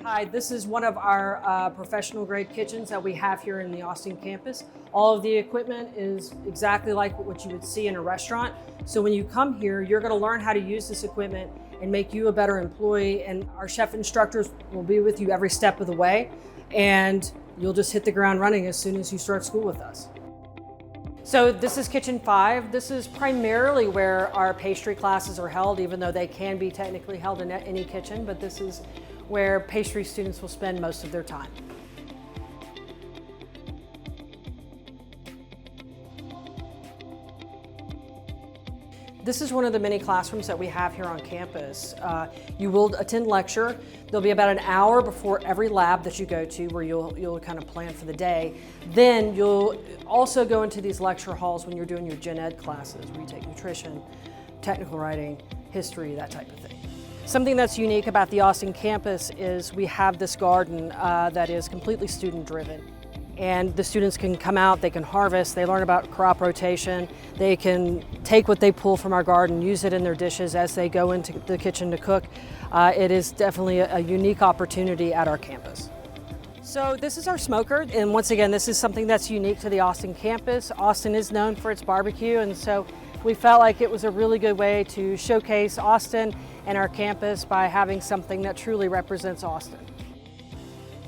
Hi, this is one of our professional grade kitchens that we have here in the Austin campus. All of the equipment is exactly like what you would see in a restaurant. So when you come here, you're going to learn how to use this equipment and make you a better employee. And our chef instructors will be with you every step of the way. And you'll just hit the ground running as soon as you start school with us. So this is Kitchen 5. This is primarily where our pastry classes are held, even though they can be technically held in any kitchen, but this is where pastry students will spend most of their time. This is one of the many classrooms that we have here on campus. You will attend lecture. There'll be about an hour before every lab that you go to where you'll kind of plan for the day. Then you'll also go into these lecture halls when you're doing your gen ed classes, where you take nutrition, technical writing, history, that type of thing. Something that's unique about the Austin campus is we have this garden that is completely student driven. And the students can come out, they can harvest, they learn about crop rotation, they can take what they pull from our garden, use it in their dishes as they go into the kitchen to cook. It is definitely a unique opportunity at our campus. So this is our smoker, and once again, this is something that's unique to the Austin campus. Austin is known for its barbecue, and so we felt like it was a really good way to showcase Austin and our campus by having something that truly represents Austin.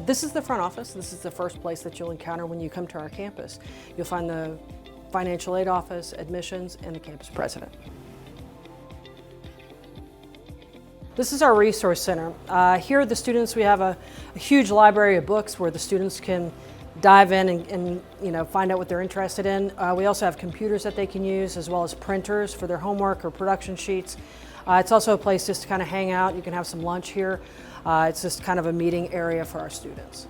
This is the front office. This is the first place that you'll encounter when you come to our campus. You'll find the financial aid office, admissions, and the campus president. This is our resource center. Here the students, we have a huge library of books where the students can dive in and find out what they're interested in. We also have computers that they can use, as well as printers for their homework or production sheets. It's also a place just to kind of hang out. You can have some lunch here. It's just kind of a meeting area for our students.